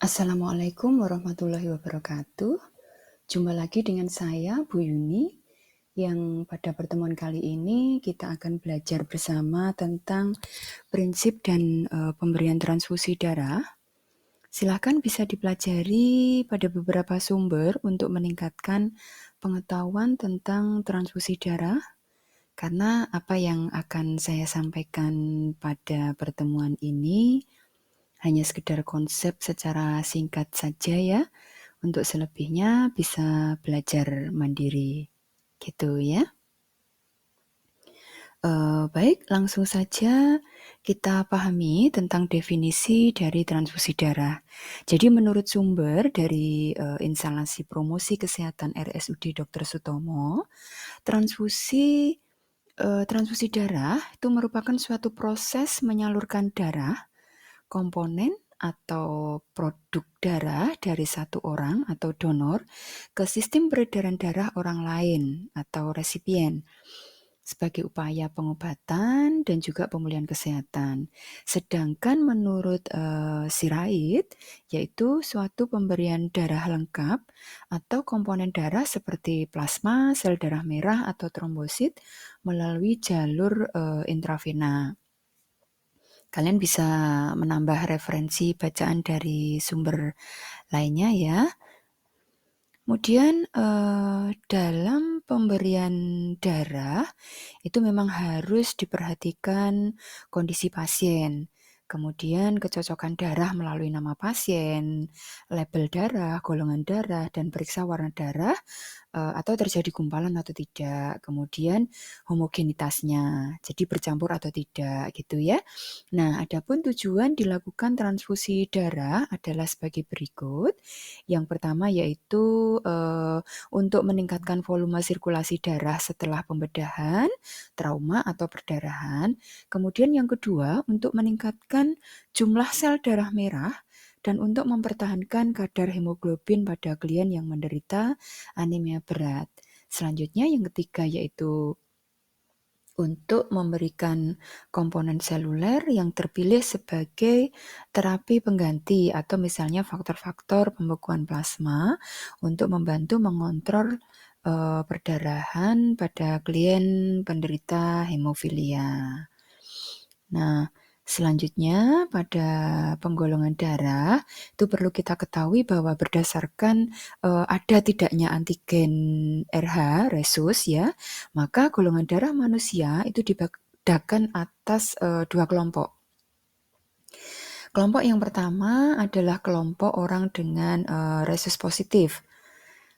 Assalamualaikum warahmatullahi wabarakatuh. Jumpa lagi dengan saya, Bu Yuni, yang pada pertemuan kali ini kita akan belajar bersama tentang prinsip dan pemberian transfusi darah. Silakan bisa dipelajari pada beberapa sumber untuk meningkatkan pengetahuan tentang transfusi darah, karena apa yang akan saya sampaikan pada pertemuan ini hanya sekedar konsep secara singkat saja ya. Untuk selebihnya bisa belajar mandiri, gitu ya. Baik, langsung saja kita pahami tentang definisi dari transfusi darah. Jadi menurut sumber dari instalasi promosi kesehatan RSUD Dr. Sutomo, transfusi darah itu merupakan suatu proses menyalurkan darah, komponen atau produk darah dari satu orang atau donor ke sistem peredaran darah orang lain atau resipien sebagai upaya pengobatan dan juga pemulihan kesehatan. Sedangkan menurut Sirait, yaitu suatu pemberian darah lengkap atau komponen darah seperti plasma, sel darah merah atau trombosit melalui jalur intravena. Kalian bisa menambah referensi bacaan dari sumber lainnya ya. Kemudian dalam pemberian darah itu memang harus diperhatikan kondisi pasien. Kemudian kecocokan darah melalui nama pasien, label darah, golongan darah, dan periksa warna darah atau terjadi gumpalan atau tidak. Kemudian homogenitasnya, jadi bercampur atau tidak gitu ya. Nah, adapun tujuan dilakukan transfusi darah adalah sebagai berikut. Yang pertama yaitu untuk meningkatkan volume sirkulasi darah setelah pembedahan, trauma atau perdarahan. Kemudian yang kedua untuk meningkatkan jumlah sel darah merah dan untuk mempertahankan kadar hemoglobin pada klien yang menderita anemia berat. Selanjutnya yang ketiga yaitu untuk memberikan komponen seluler yang terpilih sebagai terapi pengganti atau misalnya faktor-faktor pembekuan plasma untuk membantu mengontrol perdarahan pada klien penderita hemofilia. Nah, selanjutnya pada penggolongan darah itu perlu kita ketahui bahwa berdasarkan ada tidaknya antigen RH resus ya, maka golongan darah manusia itu dibedakan atas dua kelompok. Kelompok yang pertama adalah kelompok orang dengan resus positif.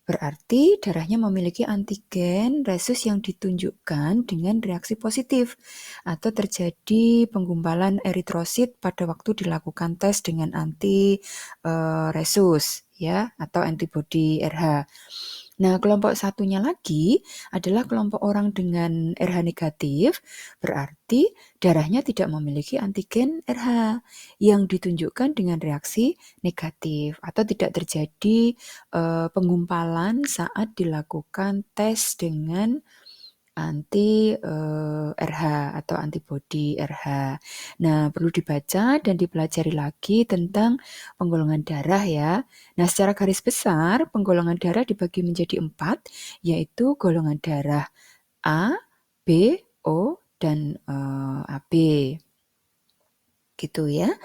Berarti darahnya memiliki antigen resus yang ditunjukkan dengan reaksi positif atau terjadi penggumpalan eritrosit pada waktu dilakukan tes dengan anti resus ya atau antibodi RH. Nah, kelompok satunya lagi adalah kelompok orang dengan RH negatif, berarti darahnya tidak memiliki antigen RH yang ditunjukkan dengan reaksi negatif atau tidak terjadi penggumpalan saat dilakukan tes dengan anti RH atau antibodi RH. Nah, perlu dibaca dan dipelajari lagi tentang penggolongan darah ya. Nah, secara garis besar, penggolongan darah dibagi menjadi 4, yaitu golongan darah A, B, O, dan AB. Gitu ya.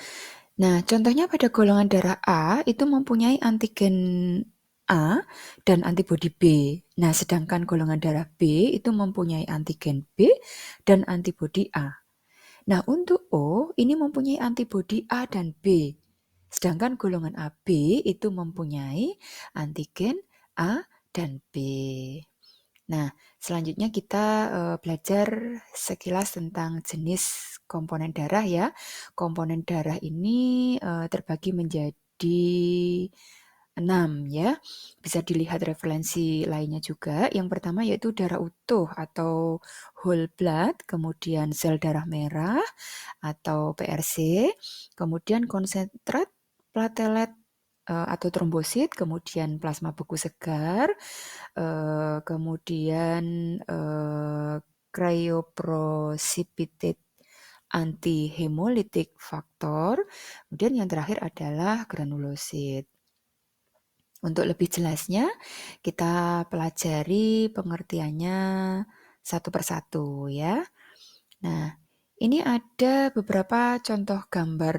Nah, contohnya pada golongan darah A itu mempunyai antigen A dan antibodi B. Nah, sedangkan golongan darah B itu mempunyai antigen B dan antibodi A. Nah, untuk O ini mempunyai antibodi A dan B. Sedangkan golongan AB itu mempunyai antigen A dan B. Nah, selanjutnya kita belajar sekilas tentang jenis komponen darah ya. Komponen darah ini terbagi menjadi 6 ya. Bisa dilihat referensi lainnya juga. Yang pertama yaitu darah utuh atau whole blood, kemudian sel darah merah atau PRC, kemudian konsentrat platelet atau trombosit, kemudian plasma beku segar, kemudian cryoprecipitate anti-hemolytic factor. Kemudian yang terakhir adalah granulosit. Untuk lebih jelasnya, kita pelajari pengertiannya satu persatu ya. Nah, ini ada beberapa contoh gambar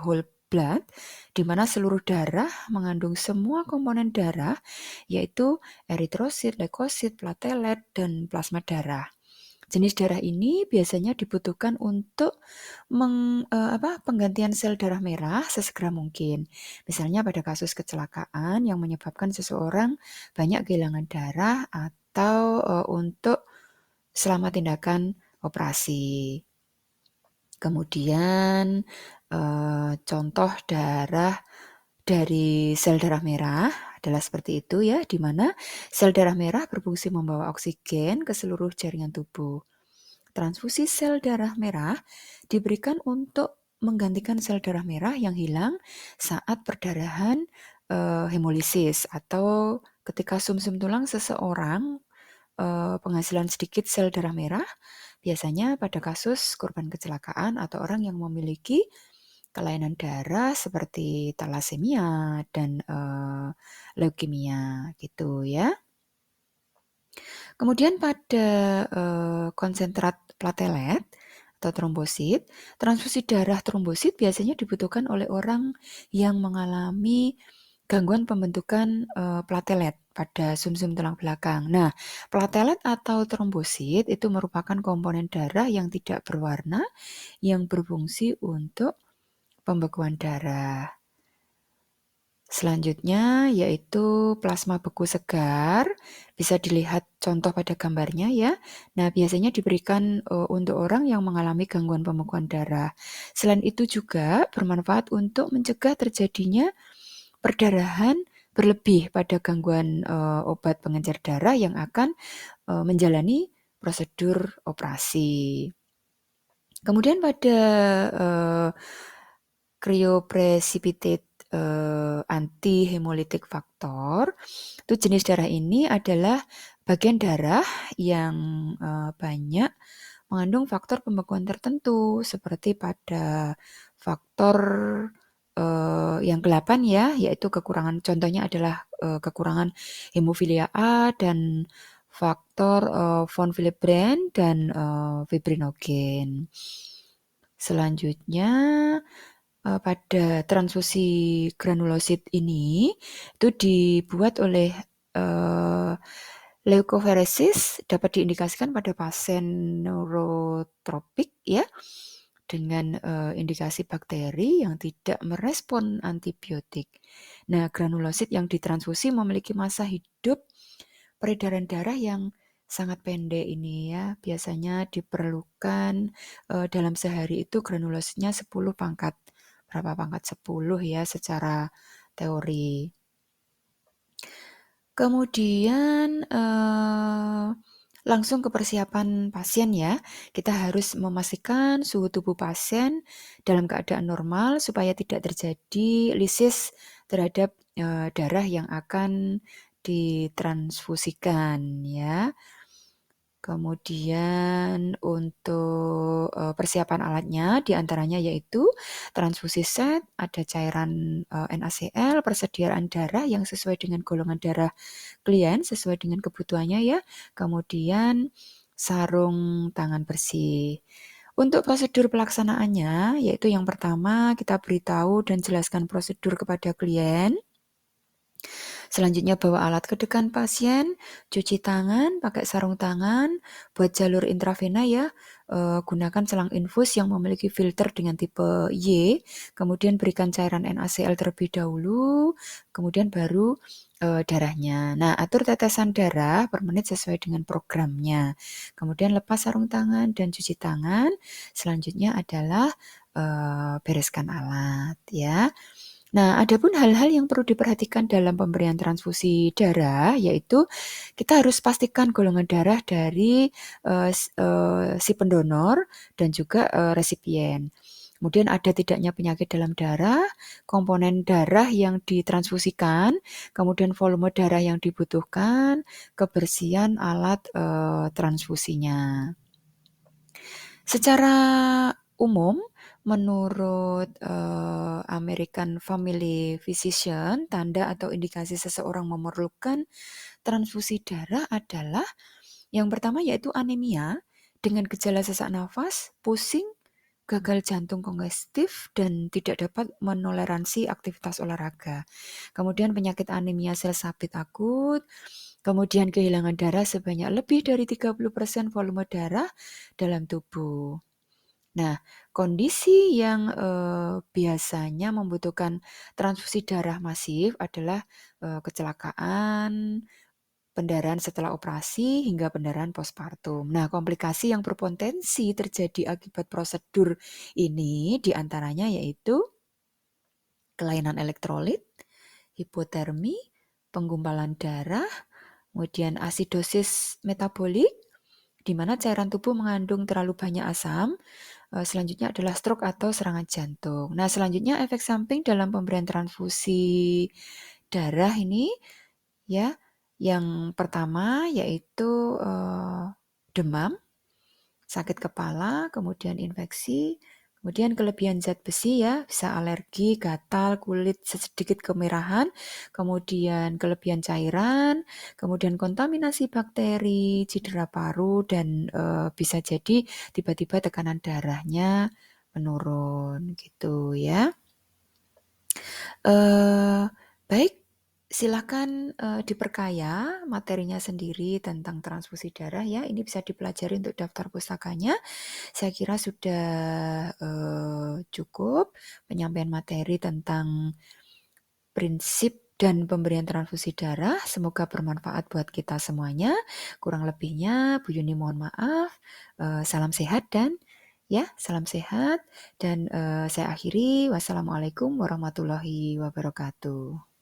whole blood di mana seluruh darah mengandung semua komponen darah, yaitu eritrosit, leukosit, platelet, dan plasma darah. Jenis darah ini biasanya dibutuhkan untuk penggantian sel darah merah sesegera mungkin. Misalnya pada kasus kecelakaan yang menyebabkan seseorang banyak kehilangan darah atau untuk selama tindakan operasi. Kemudian contoh darah dari sel darah merah adalah seperti itu ya, di mana sel darah merah berfungsi membawa oksigen ke seluruh jaringan tubuh. Transfusi sel darah merah diberikan untuk menggantikan sel darah merah yang hilang saat perdarahan hemolisis atau ketika sumsum tulang seseorang penghasilan sedikit sel darah merah, biasanya pada kasus korban kecelakaan atau orang yang memiliki kelainan darah seperti thalassemia dan leukemia gitu ya. Kemudian pada konsentrat platelet atau trombosit, transfusi darah trombosit biasanya dibutuhkan oleh orang yang mengalami gangguan pembentukan platelet pada sumsum tulang belakang. Nah, platelet atau trombosit itu merupakan komponen darah yang tidak berwarna yang berfungsi untuk pembekuan darah. Selanjutnya yaitu plasma beku segar, bisa dilihat contoh pada gambarnya ya. Nah, biasanya diberikan untuk orang yang mengalami gangguan pembekuan darah. Selain itu juga bermanfaat untuk mencegah terjadinya perdarahan berlebih pada gangguan obat pengencer darah yang akan menjalani prosedur operasi. Kemudian pada cryoprecipitate anti-hemolytic factor, itu jenis darah ini adalah bagian darah yang banyak mengandung faktor pembekuan tertentu seperti pada faktor yang ke-8 ya, yaitu kekurangan, contohnya adalah kekurangan hemofilia A dan faktor von Willebrand dan fibrinogen. Selanjutnya pada transfusi granulosit ini itu dibuat oleh leukophoresis, dapat diindikasikan pada pasien neurotropik ya, dengan indikasi bakteri yang tidak merespon antibiotik. Nah, granulosit yang ditransfusi memiliki masa hidup peredaran darah yang sangat pendek ini ya. Biasanya diperlukan dalam sehari itu granulositnya 10 pangkat. Berapa pangkat 10 ya secara teori. Kemudian langsung ke persiapan pasien ya. Kita harus memastikan suhu tubuh pasien dalam keadaan normal supaya tidak terjadi lisis terhadap darah yang akan ditransfusikan ya. Kemudian untuk persiapan alatnya diantaranya yaitu transfusi set, ada cairan NaCl, persediaan darah yang sesuai dengan golongan darah klien, sesuai dengan kebutuhannya ya. Kemudian sarung tangan bersih. Untuk prosedur pelaksanaannya, yaitu yang pertama kita beritahu dan jelaskan prosedur kepada klien. Selanjutnya bawa alat ke dekan pasien, cuci tangan, pakai sarung tangan, buat jalur intravena ya, gunakan selang infus yang memiliki filter dengan tipe Y, kemudian berikan cairan NaCl terlebih dahulu, kemudian baru darahnya. Nah, atur tetesan darah per menit sesuai dengan programnya. Kemudian lepas sarung tangan dan cuci tangan. Selanjutnya adalah bereskan alat ya. Nah, adapun hal-hal yang perlu diperhatikan dalam pemberian transfusi darah, yaitu kita harus pastikan golongan darah dari si pendonor dan juga resipien. Kemudian ada tidaknya penyakit dalam darah, komponen darah yang ditransfusikan, kemudian volume darah yang dibutuhkan, kebersihan alat transfusinya. Secara umum, menurut American Family Physician, tanda atau indikasi seseorang memerlukan transfusi darah adalah yang pertama yaitu anemia dengan gejala sesak nafas, pusing, gagal jantung kongestif, dan tidak dapat menoleransi aktivitas olahraga. Kemudian penyakit anemia sel sabit akut, kemudian kehilangan darah sebanyak lebih dari 30% volume darah dalam tubuh. Nah, kondisi yang biasanya membutuhkan transfusi darah masif adalah kecelakaan, pendarahan setelah operasi, hingga pendarahan postpartum. Nah, komplikasi yang berpotensi terjadi akibat prosedur ini diantaranya yaitu kelainan elektrolit, hipotermi, penggumpalan darah, kemudian asidosis metabolik, di mana cairan tubuh mengandung terlalu banyak asam. Selanjutnya adalah stroke atau serangan jantung. Nah, selanjutnya efek samping dalam pemberian transfusi darah ini ya, yang pertama yaitu demam, sakit kepala, kemudian infeksi, kemudian kelebihan zat besi ya, bisa alergi, gatal, kulit sedikit kemerahan, kemudian kelebihan cairan, kemudian kontaminasi bakteri, cedera paru, dan bisa jadi tiba-tiba tekanan darahnya menurun gitu ya. Eh, Baik, silakan diperkaya materinya sendiri tentang transfusi darah ya. Ini bisa dipelajari untuk daftar pustakanya. Saya kira sudah cukup penyampaian materi tentang prinsip dan pemberian transfusi darah. Semoga bermanfaat buat kita semuanya. Kurang lebihnya Bu Yuni mohon maaf. Salam sehat dan ya, salam sehat. Dan saya akhiri. Wassalamualaikum warahmatullahi wabarakatuh.